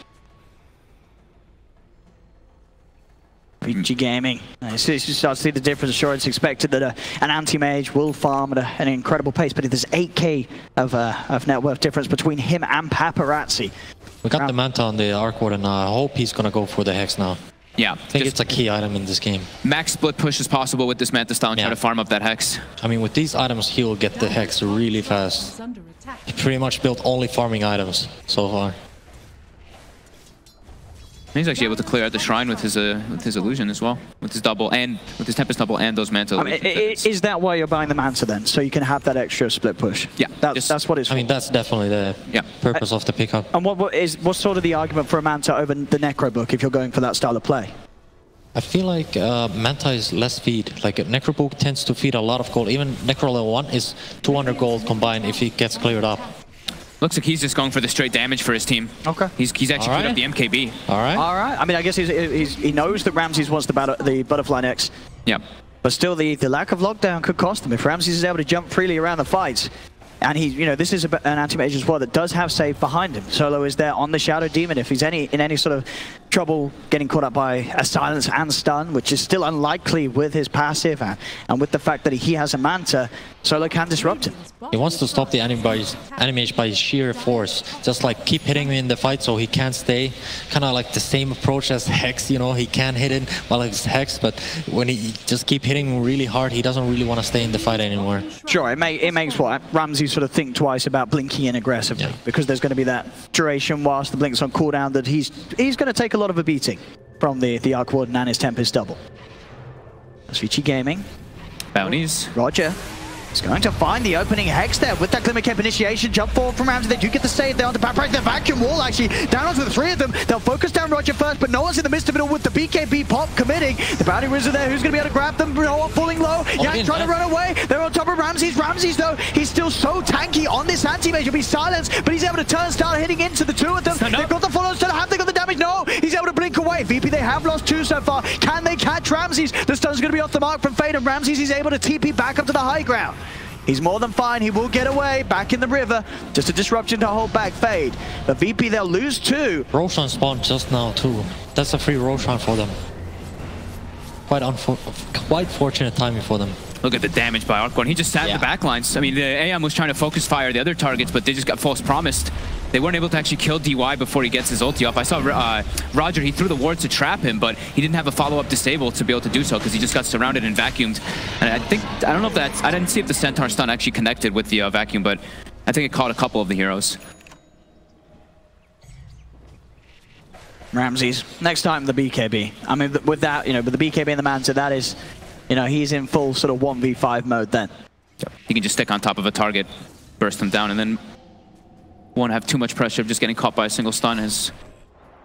Vici Gaming. You start to see the difference. Sure, it's expected that an anti-mage will farm at an incredible pace, but there's 8k of net worth difference between him and Paparazzi. We got the Manta on the Arc Ward, and I hope he's going to go for the Hex now. Yeah, I think it's a key item in this game. Max split push is possible with this Manta style and try to farm up that Hex. I mean, with these items, he'll get the Hex really fast. He pretty much built only farming items so far. He's actually able to clear out the shrine with his illusion as well, with his double and with his Tempest double and those Manta. Is that why you're buying the Manta then? So you can have that extra split push? Yeah, that's what it's for. I mean, that's definitely the purpose of the pickup. And what's sort of the argument for a Manta over the Necro book if you're going for that style of play? I feel like Manta is less feed. Like Necro book tends to feed a lot of gold. Even Necro level 1 is 200 gold combined if he gets cleared up. Looks like he's just going for the straight damage for his team. Okay. He's actually put up the MKB. All right. I mean, I guess he knows that Ramses wants the Butterfly next. Yep. But still, the lack of lockdown could cost him. If Ramses is able to jump freely around the fights, and this is an anti-mage as well that does have save behind him. Solo is there on the Shadow Demon. If he's in any sort of trouble getting caught up by a silence and stun, which is still unlikely with his passive, and with the fact that he has a Manta, Solo can disrupt him. He wants to stop the anti-mage by sheer force. Just like keep hitting him in the fight so he can't stay. Kind of like the same approach as Hex, you know, he can hit it while it's Hex, but when he just keep hitting him really hard, he doesn't really want to stay in the fight anymore. Sure, it makes what? Ramsey sort of think twice about blinking in aggressively, because there's going to be that duration whilst the blink's on cooldown that he's going to take a lot of a beating from the Arc Warden and his Tempest double. That's Vici Gaming. Bounties. Roger is going to find the opening Hex there with that Glimmer Cape initiation. Jump forward from Ramsey. They do get the save there onto Paparazzi. The vacuum wall actually down onto the 3 of them. They'll focus down Roger first, but no one's in the midst of it all with the BKB pop committing. The Bounty Wizard there, who's going to be able to grab them? Noah falling low. Yang trying to run away. They're on top of Ramses. Ramses, though, he's still so tanky on this anti-mage. He'll be silenced, but he's able to turn, start hitting into the 2 of them. They've got the follows to the hand. They got the damage. No, he's able to blink away. VP, they have lost 2 so far. Can they catch Ramses? The stun's going to be off the mark from Fade, and Ramses is able to TP back up to the high ground. He's more than fine. He will get away back in the river. Just a disruption to hold back Fade. But VP, they'll lose 2. Roshan spawned just now too. That's a free Roshan for them. Quite fortunate timing for them. Look at the damage by Arcborn. He just sat in the backlines. I mean, the AM was trying to focus fire the other targets, but they just got false promised. They weren't able to actually kill DY before he gets his ulti up. I saw Roger, he threw the ward to trap him, but he didn't have a follow-up disable to be able to do so because he just got surrounded and vacuumed. And I don't know if that's, I didn't see if the Centaur stun actually connected with the vacuum, but I think it caught a couple of the heroes. Ramses, next time the BKB. I mean, with that, with the BKB and the Manta, that is, he's in full sort of 1v5 mode then. He can just stick on top of a target, burst them down, and then won't have too much pressure of just getting caught by a single stun as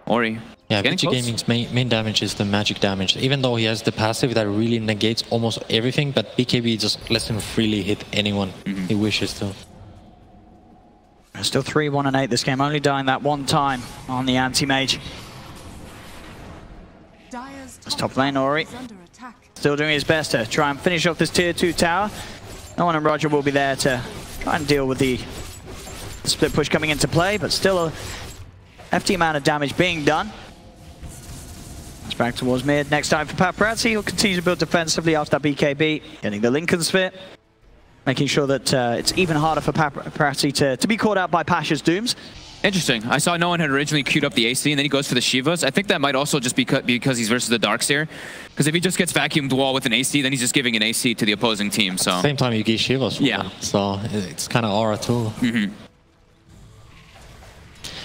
Ori. Yeah, Vici Gaming's main damage is the magic damage. Even though he has the passive that really negates almost everything, but BKB just lets him freely hit anyone he wishes to. Still 3-1-8 this game, only dying that one time on the anti-mage. It's top lane, Ori. Still doing his best to try and finish off this tier 2 tower. No one and Roger will be there to try and deal with the split push coming into play, but still a hefty amount of damage being done. It's back towards mid. Next time for Paparazzi, he'll continue to build defensively after that BKB, getting the Lincoln Sphere, making sure that it's even harder for Paparazzi to be caught out by Pasha's Dooms. Interesting. I saw no one had originally queued up the AC, and then he goes for the Shivas. I think that might also just be because he's versus the Darkseer. Because if he just gets vacuumed wall with an AC, then he's just giving an AC to the opposing team. So same time you get Shivas. Yeah. So it's kind of aura too.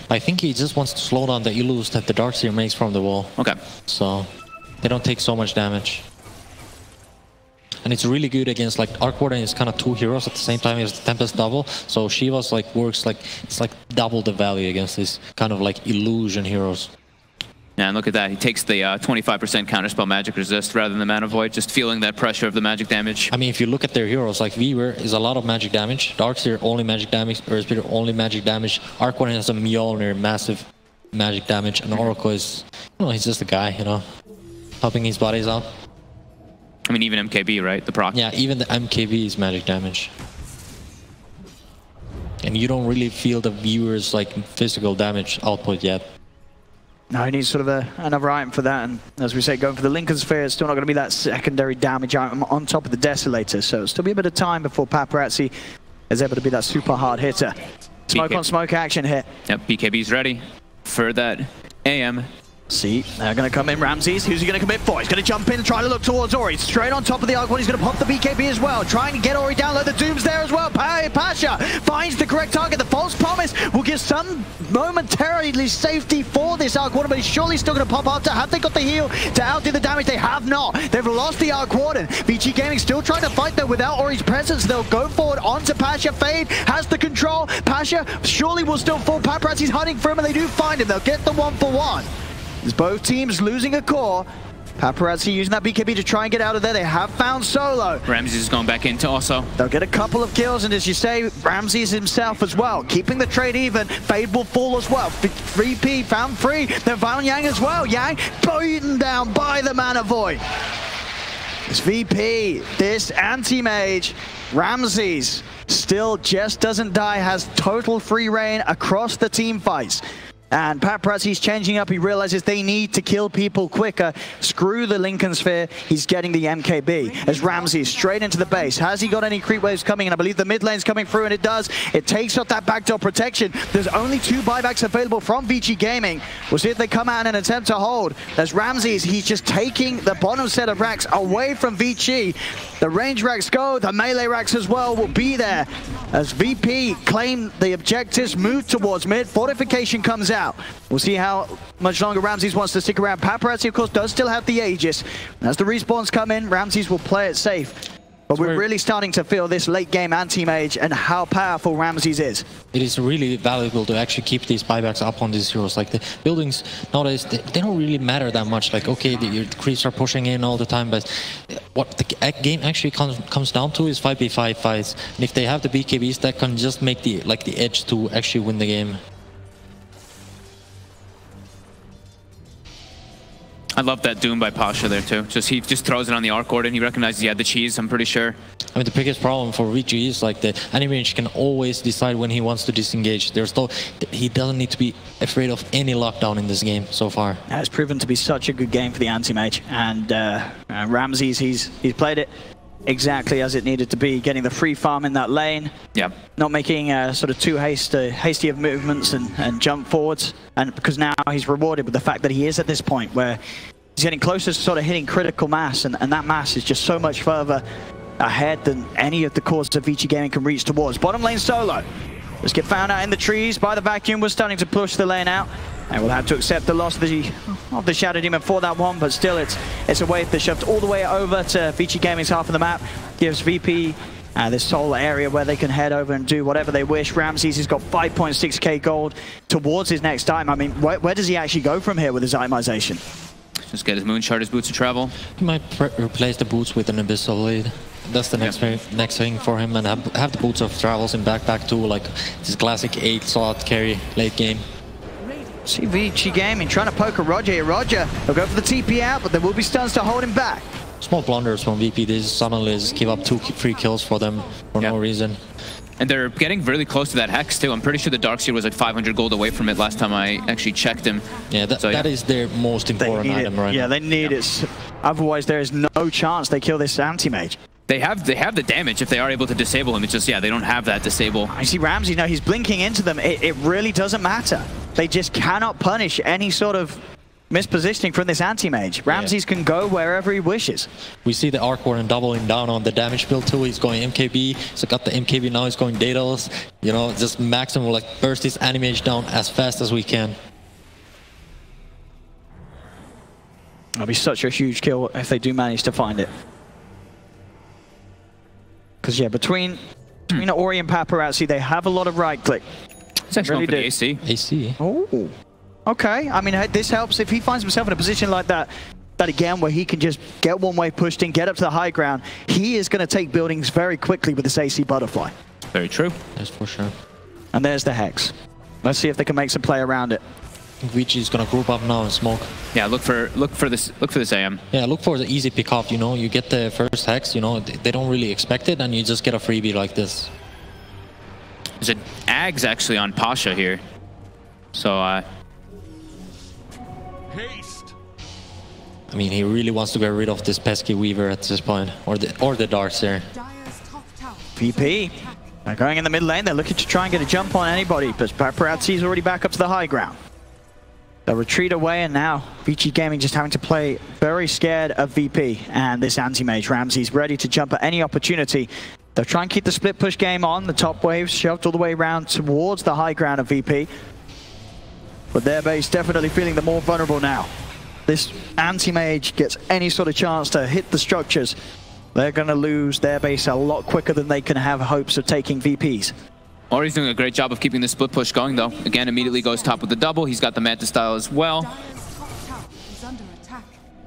I think he just wants to slow down the illus that the Darkseer makes from the wall. Okay. So they don't take so much damage. And it's really good against, like, Arc Warden is kind of 2 heroes at the same time as the Tempest double. So Shiva's like works like, it's like double the value against these kind of like illusion heroes. Yeah, and look at that. He takes the 25% counterspell magic resist rather than the Mana Void, just feeling that pressure of the magic damage. I mean, if you look at their heroes, like Weaver is a lot of magic damage, Darkseer only magic damage, Earth Spirit only magic damage, Arc Warden has a Mjolnir, massive magic damage, and Oracle is, you know, he's just a guy, you know, helping his buddies out. I mean, even MKB, right? The proc. Yeah, even the MKB is magic damage. And you don't really feel the viewer's like physical damage output yet. No, he needs sort of another item for that. And as we say, going for the Lincoln Sphere, it's still not going to be that secondary damage item on top of the Desolator. So it'll still be a bit of time before Paparazzi is able to be that super hard hitter. Smoke on smoke action here. Yep, BKB's ready for that AM. See, they're going to come in. Ramses, who's he going to commit for? He's going to jump in and try to look towards Ori. Straight on top of the Arc One, he's going to pop the BKB as well. Trying to get Ori down low. The Doom's there as well. Pasha finds the correct target. The false promise will give some momentarily safety for this Arc Warden, but he's surely still going to pop after. Have they got the heal to outdo the damage? They have not. They've lost the Arc Warden. Vici Gaming still trying to fight though without Ori's presence. They'll go forward onto Pasha. Fade has the control. Pasha surely will still fall. Paparazzi's hunting for him, and they do find him. They'll get the 1-for-1. As both teams losing a core. Paparazzi using that BKB to try and get out of there. They have found Solo. Ramses is going back into also. They'll get a couple of kills, and as you say, Ramses himself as well. Keeping the trade even. Fade will fall as well. 3P found free. Then found Yang as well. Yang beaten down by the Mana Void. This VP, this anti-mage, Ramses, still just doesn't die, has total free reign across the team fights. And Paparazzi's changing up. He realizes they need to kill people quicker. Screw the Lincoln Sphere. He's getting the MKB. As Ramses straight into the base. Has he got any creep waves coming? And I believe the mid lane's coming through, and it does. It takes off that backdoor protection. There's only 2 buybacks available from Vici Gaming. We'll see if they come out and attempt to hold. As Ramses, he's just taking the bottom set of racks away from Vici. The range racks go. The melee racks as well will be there. As VP claim the objectives, move towards mid. Fortification comes out. We'll see how much longer Ramses wants to stick around. Paparazzi, of course, does still have the Aegis. As the respawns come in, Ramses will play it safe. But we're really starting to feel this late game anti-mage and how powerful Ramses is. It is really valuable to actually keep these buybacks up on these heroes. Like the buildings nowadays, they don't really matter that much. Like, okay, the creeps are pushing in all the time, but what the game actually comes down to is 5v5 fights. And if they have the BKBs, that can just make the edge to actually win the game. I love that Doom by Pasha there too. He just throws it on the Arc Warden. He recognizes he had the cheese, I'm pretty sure. I mean, the biggest problem for Vici is like the anti-mage can always decide when he wants to disengage. He doesn't need to be afraid of any lockdown in this game so far. It's proven to be such a good game for the anti-mage. And Ramses, he's played it exactly as it needed to be, getting the free farm in that lane. Yeah. Not making sort of too hasty of movements and jump forwards. And because now he's rewarded with the fact that he is at this point where he's getting closer to sort of hitting critical mass, and that mass is just so much further ahead than any of the cores that Vici Gaming can reach towards. Bottom lane Solo. Just get found out in the trees by the vacuum. We're starting to push the lane out. And we'll have to accept the loss of the Shadow Demon for that one, but still it's a wave that's shoved all the way over to Vici Gaming's half of the map. Gives VP this whole area where they can head over and do whatever they wish. Ramses has got 5.6k gold towards his next item. I mean, where does he actually go from here with his itemization? Just get his Moonshard, his Boots of Travel. He might replace the boots with an Abyssal Blade. That's the next thing for him, and have the boots of travels in back too, like this classic 8 slot carry late game. See Vici Gaming trying to poke a Roger here. Roger, he'll go for the TP out, but there will be stuns to hold him back. Small blunders from VP. They suddenly just give up 2 free kills for them for no reason. And they're getting really close to that Hex too. I'm pretty sure the Darkseer was like 500 gold away from it last time I actually checked him. Yeah, that is their most important item right now. Yeah, they need it. Otherwise, there is no chance they kill this anti-mage. They have the damage if they are able to disable him. It's just, yeah, they don't have that disable. I see Ramsey now. He's blinking into them. It really doesn't matter. They just cannot punish any sort of mispositioning from this anti-mage. Ramses can go wherever he wishes. We see the Arc Warden doubling down on the damage build too. He's going MKB, so got the MKB now, he's going Daedalus. You know, just maximum, like, burst this anti-mage down as fast as we can. That'll be such a huge kill if they do manage to find it. Because, yeah, between Ori and Paparazzi, they have a lot of right-click. It's actually really for the AC. AC. Oh. Okay, I mean, this helps if he finds himself in a position like that again, where he can just get one wave pushed in, get up to the high ground. He is going to take buildings very quickly with this AC Butterfly. Very true. That's for sure. And there's the Hex. Let's see if they can make some play around it. Vici is gonna group up now and smoke. Yeah, look for this AM. Yeah, look for the easy pick off. You know, you get the first Hex. You know, they don't really expect it, and you just get a freebie like this. There's an Ags actually on Pasha here, so. Haste. I mean, he really wants to get rid of this pesky Weaver at this point, or the Darkseer. VP. They're going in the mid lane. They're looking to try and get a jump on anybody, but Paparazzi's already back up to the high ground. They'll retreat away, and now Vici Gaming just having to play very scared of VP and this anti-mage. Ramsey's ready to jump at any opportunity. They'll try and keep the split push game on. The top waves shoved all the way around towards the high ground of VP. But their base definitely feeling the more vulnerable now. This anti-mage gets any sort of chance to hit the structures, they're going to lose their base a lot quicker than they can have hopes of taking VPs. Ori's doing a great job of keeping the split push going, though. Again, immediately goes top with the double. He's got the Manta style as well.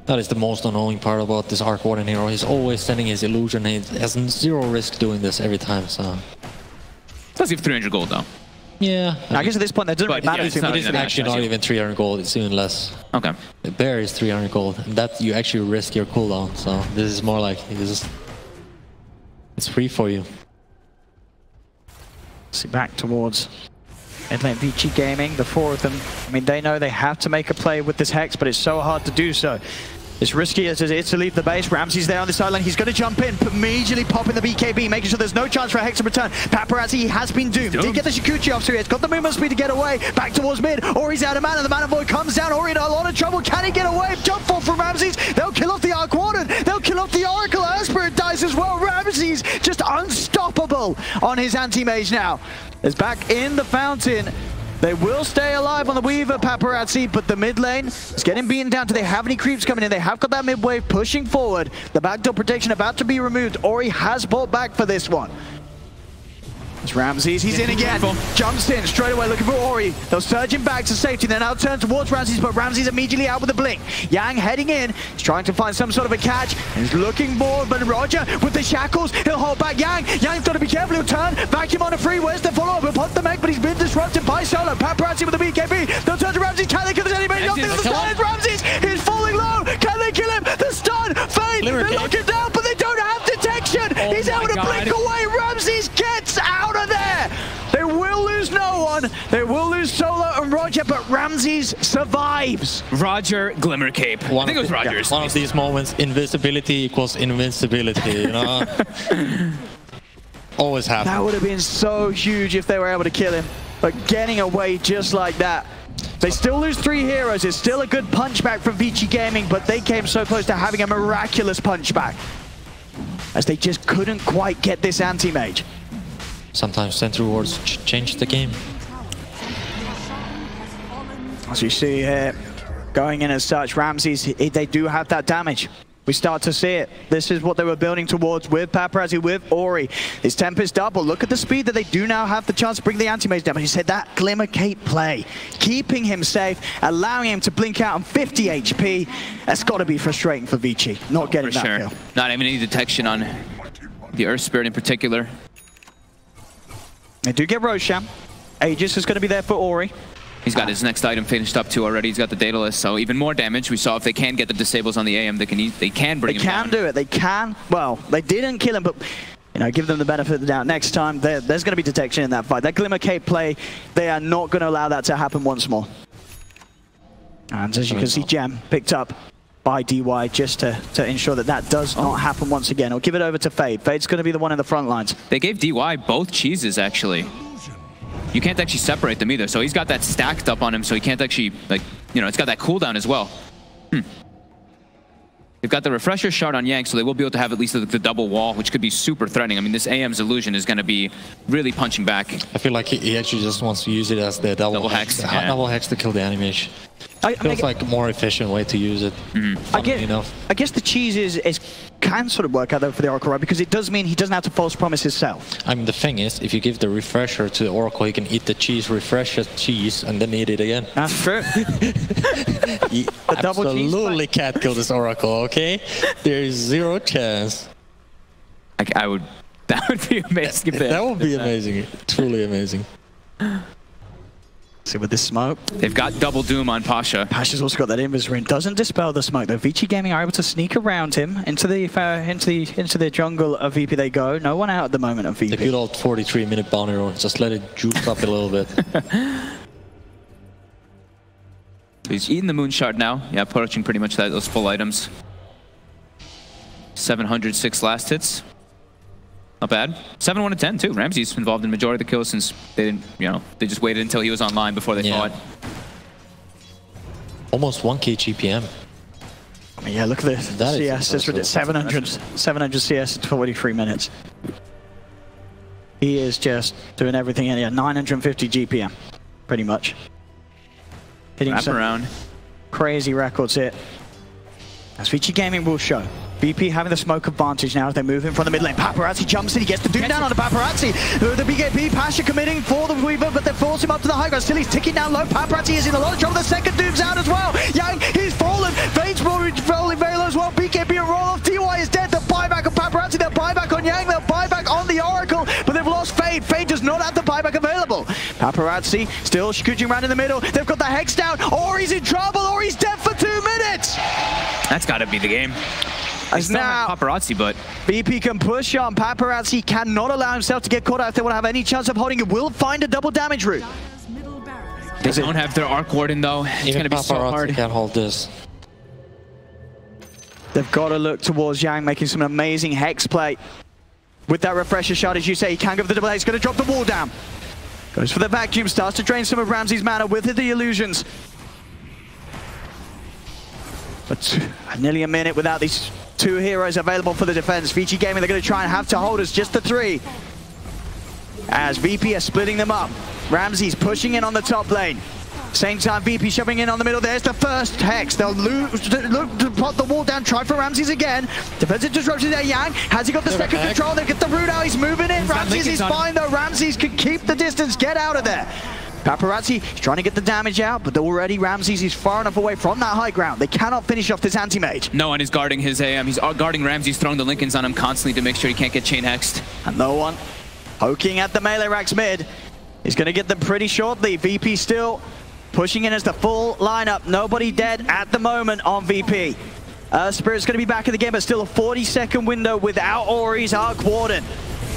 That is the most annoying part about this Arc Warden hero. He's always sending his illusion. He has zero risk doing this every time, so... Does give 300 gold, though. Yeah. I guess at this point that doesn't really matter. It's actually not even 300 gold, it's even less. Okay. The bear is 300 gold, and that you actually risk your cooldown, so this is more like, it's free for you. See, back towards mid lane Vici Gaming, the 4 of them. I mean, they know they have to make a play with this Hex, but it's so hard to do so. It's risky as it is to leave the base. Ramsey's there on the sideline. He's going to jump in, immediately popping the BKB, making sure there's no chance for a Hex to return. Paparazzi has been doomed. Did get the Shikuchi off, so he's got the movement speed to get away. Back towards mid. Ori's out of mana. The Mana Void comes down. Ori in a lot of trouble. Can he get away? Jump fall from Ramses. They'll kill off the Arc Warden. They'll kill off the Oracle. Spirit dies as well. Ramses just unstoppable on his anti-mage now. Is back in the fountain. They will stay alive on the Weaver, Paparazzi, but the mid lane is getting beaten down. Do they have any creeps coming in? They have got that mid wave pushing forward. The backdoor protection about to be removed. Ori has bought back for this one. It's Ramses, he's in again. Jumps in straight away looking for Ori. They'll surge him back to safety. They now turn towards Ramses, but Ramses immediately out with a blink. Yang heading in. He's trying to find some sort of a catch. He's looking more, but Roger with the shackles. He'll hold back Yang. Yang's got to be careful. He'll turn. Vacuum on a free. Where's the follow-up? He'll put the mech, but he's been disrupted by Solo. Paparazzi with the BKB. They'll turn to Ramses. Can they kill this anybody? Not the stun. Ramses is falling low. Can they kill him? The stun. Fade. They lock it down, but they don't have detection. He's able to blink away. Ramses gets out of there. They will lose no one. They will lose Solo and Roger, but Ramses survives. Roger Glimmer Cape. I think it was Roger's. One of these moments, invisibility equals invincibility, you know? Always happens. That would have been so huge if they were able to kill him. But getting away just like that. They still lose 3 heroes. It's still a good punchback from Vici Gaming, but they came so close to having a miraculous punchback, as they just couldn't quite get this anti-mage. Sometimes sentry wards change the game. As you see here, going in as such, Ramses, they do have that damage. We start to see it. This is what they were building towards with Paparazzi, with Ori. His Tempest double. Look at the speed that they do now have the chance to bring the anti-mage down. But he said that Glimmer Cape play, keeping him safe, allowing him to blink out on 50 HP. That's got to be frustrating for Vici, not getting that kill. Not even any detection on The Earth Spirit in particular. They do get Roshan. Aegis is going to be there for Ori. He's got his next item finished up too already. He's got the Daedalus, so even more damage. We saw if they can get the disables on the AM, they can bring him down. They can do it. They can. Well, they didn't kill him, but you know, give them the benefit of the doubt. Next time, there's going to be detection in that fight. That Glimmer Cape play, they are not going to allow that to happen once more. And as you can see, Gem picked up by DY just to ensure that that does not happen once again. I'll give it over to Fade. Fade's going to be the one in the front lines. They gave DY both cheeses, actually. You can't actually separate them either, so he's got that stacked up on him, so he can't actually, like, you know, it's got that cooldown as well. They've got the refresher shard on Yang, so they will be able to have at least the double wall, which could be super threatening. I mean, this AM's illusion is going to be really punching back. I feel like he actually just wants to use it as the double hex. Yeah. Double hex to kill the animation. Feels like a more efficient way to use it. I guess the cheese can sort of work out though for the Oracle, right? Because it does mean he doesn't have to false promise himself. I mean, the thing is, if you give the refresher to the Oracle, he can eat the cheese, refresh the cheese, and then eat it again. That's true. He absolutely can't kill this Oracle, okay? There is zero chance. That would be amazing. That would be amazing. Truly amazing. See with this smoke. They've got double doom on Pasha. Pasha's also got that invis ring. Doesn't dispel the smoke though. Vici Gaming are able to sneak around him into the jungle of VP. They go. No one out at the moment of VP. The good old 43-minute bounty roll. Just let it juice up a little bit. He's eating the moon shard now. Yeah, approaching pretty much those full items. 706 last hits. Not bad. 7 1 to 10 too. Ramsey's involved in majority of the kills since they didn't, you know, they just waited until he was online before they fought. Almost 1k GPM. I mean, yeah, look at this. That CS is ridiculous. 700 CS in 43 minutes. He is just doing everything in here. 950 GPM, pretty much. Hitting wrap around. Crazy records here. As Vici Gaming will show. VP having the smoke advantage now as they move in from the mid lane. Paparazzi jumps in, he gets the doom down on the Paparazzi. The BKB, Pasha committing for the Weaver, but they force him up to the high ground. Still, he's ticking down low. Paparazzi is in a lot of trouble. The second doom's out as well. Yang, he's fallen. Fade's rolling very low as well. BKB a roll off. DY is dead. The buyback of Paparazzi. They'll buyback on Yang. They'll buyback on the Oracle, but they've lost Fade. Fade does not have the buyback available. Paparazzi still scooching around in the middle. They've got the Hex down. Ori's in trouble. Ori's dead for 2 minutes. That's got to be the game. As now, Paparazzi, but BP can push on. Paparazzi cannot allow himself to get caught out if they want to have any chance of holding it. Will find a double damage route. They don't have their Arc Warden though. It's going to be so hard. Can't hold this. They've got to look towards Yang, making some amazing Hex play. With that refresher shot, as you say, he can go for the double. He's going to drop the wall down. Goes for the vacuum, starts to drain some of Ramsey's mana with the illusions. But nearly a minute without these two heroes available for the defense. Vici Gaming, they're going to try and have to hold us just the 3. As VP are splitting them up. Ramsey's pushing in on the top lane. Same time, VP shoving in on the middle. There's the first Hex. They'll look to put the wall down. Try for Ramsey's again. Defensive disruption there. Yang, has he got the second control? They get the root out. He's moving in. Ramsey's is fine though. Ramsey's can keep the distance. Get out of there. Paparazzi is trying to get the damage out, but already Ramsey's is far enough away from that high ground. They cannot finish off this anti-mage. No one is guarding his AM. He's guarding Ramsey's, throwing the Lincolns on him constantly to make sure he can't get chain hexed. And no one poking at the melee racks mid. He's going to get them pretty shortly. VP still pushing in as the full lineup. Nobody dead at the moment on VP. Spirit's going to be back in the game, but still a 40-second window without Ori's Arc Warden.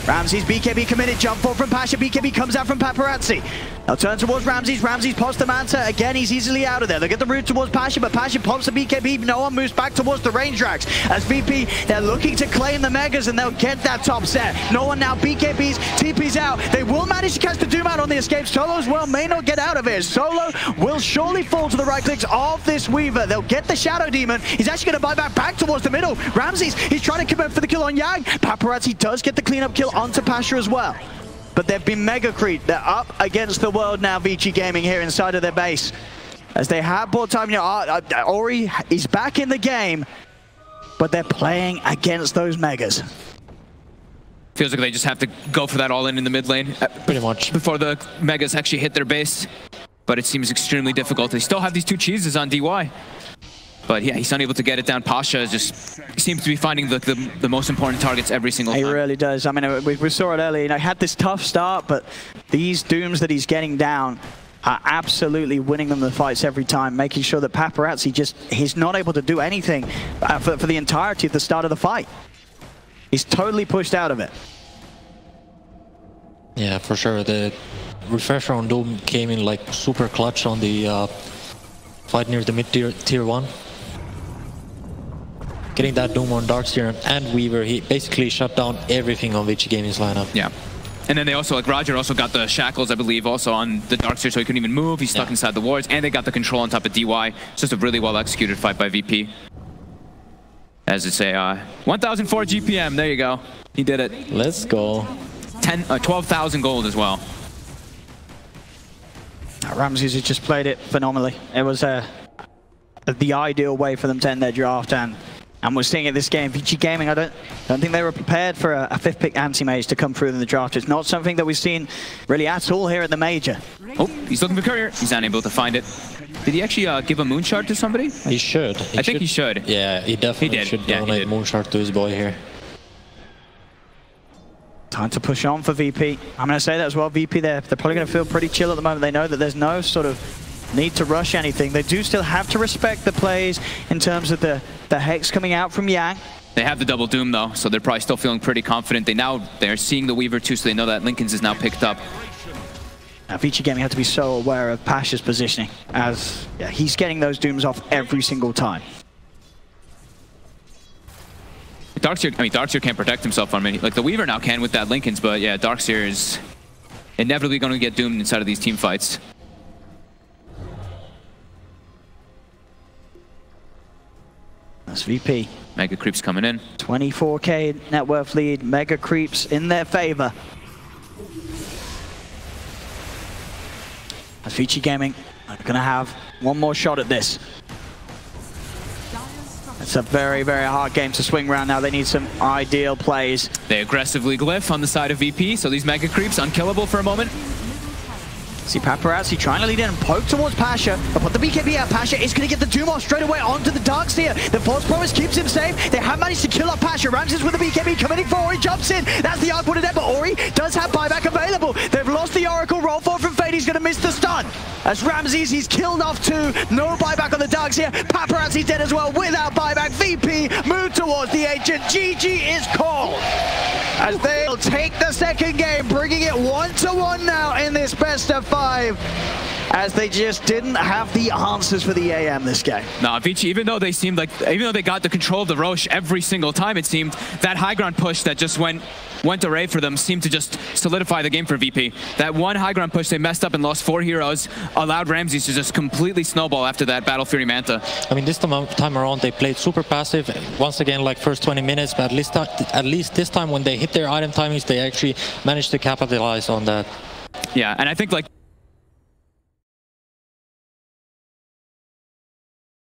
Ramsey's BKB committed, jump forward from Pasha, BKB comes out from Paparazzi. Now turn towards Ramsey's pops the Manta, again he's easily out of there. They get the route towards Pasha, but Pasha pops the BKB, no one moves back towards the range racks. As VP, they're looking to claim the Megas and they'll get that top set. No one now, BKB's, TP's out. They will manage to catch the Doom out on the escape. Solo as well may not get out of it. Solo will surely fall to the right clicks of this Weaver. They'll get the Shadow Demon. He's actually going to buy back towards the middle. Ramsey's, he's trying to commit for the kill on Yang. Paparazzi does get the cleanup kill onto Pasha as well. But they've been mega creep. They're up against the world now, Vici Gaming, here inside of their base. As they have bought time, you know, Ori is back in the game, but they're playing against those megas. Feels like they just have to go for that all-in in the mid lane. Pretty much. Before the megas actually hit their base. But it seems extremely difficult. They still have these 2 cheeses on DY. But yeah, he's unable to get it down. Pasha just seems to be finding the most important targets every single time. He really does. I mean, we saw it earlier. You know, he had this tough start, but these dooms that he's getting down are absolutely winning them the fights every time, making sure that Paparazzi he's not able to do anything for the entirety of the start of the fight. He's totally pushed out of it. Yeah, for sure. The refresher on Doom came in like super clutch on the fight near the mid-tier 1. Getting that Doom on Darkseer and Weaver, he basically shut down everything on Vici Gaming's lineup. Yeah. And then they also, like Roger also got the shackles, I believe, also on the Darkseer, so he couldn't even move. He's stuck inside the wards, and they got the control on top of DY. It's just a really well-executed fight by VP. As it's a 1,004 GPM, there you go. He did it. Let's go. 12,000 gold as well. Ramses has just played it phenomenally. It was the ideal way for them to end their draft, and we're seeing it this game. Vici Gaming, I don't think they were prepared for a 5th pick anti-mage to come through in the draft. It's not something that we've seen really at all here at the major. Oh, he's looking for Courier. He's unable to find it. Did he actually give a Moonshard to somebody? He should. I think he should. Yeah, he definitely should donate Moonshard to his boy here. Time to push on for VP. I'm going to say that as well. VP, they're probably going to feel pretty chill at the moment. They know that there's no sort of need to rush anything. They do still have to respect the plays in terms of the Hex coming out from Yang. They have the double Doom though, so they're probably still feeling pretty confident. They're seeing the Weaver too, so they know that Lincoln's is now picked up. Now, Vici Gaming had to be so aware of Pasha's positioning, as he's getting those Dooms off every single time. Darkseer can't protect himself on many. Like the Weaver now can with that Lincoln's, but yeah, Darkseer is inevitably going to get doomed inside of these team fights. That's VP. Mega Creeps coming in. 24k net worth lead. Mega Creeps in their favor. As Vici Gaming are going to have one more shot at this. It's a very, very hard game to swing around now. They need some ideal plays. They aggressively glyph on the side of VP, so these Mega Creeps unkillable for a moment. See Paparazzi trying to lead in and poke towards Pasha, but put the BKB out. Pasha is going to get the Doom off straight away onto the Darkseer. The False Promise keeps him safe. They have managed to kill off Pasha. Ramses with the BKB coming for Ori, jumps in. That's the output of that, but Ori does have buyback available. They've lost the Oracle. Roll forward from Fade. He's going to miss the stun. As Ramses, he's killed off two. No buyback on the Darkseer. Paparazzi dead as well without buyback. VP move towards the Ancient. GG is called. As they'll take the second game, bringing it 1-1 now in this best of 5. As they just didn't have the answers for the AM this game. Nah, Vici, even though they got the control of the Roche every single time, it seemed that high ground push that just went array for them seemed to just solidify the game for VP. That one high ground push, they messed up and lost 4 heroes, allowed Ramses to just completely snowball after that Battle Fury Manta. I mean, this time around, they played super passive. Once again, like first 20 minutes, but at least this time when they hit their item timings, they actually managed to capitalize on that. Yeah, and I think like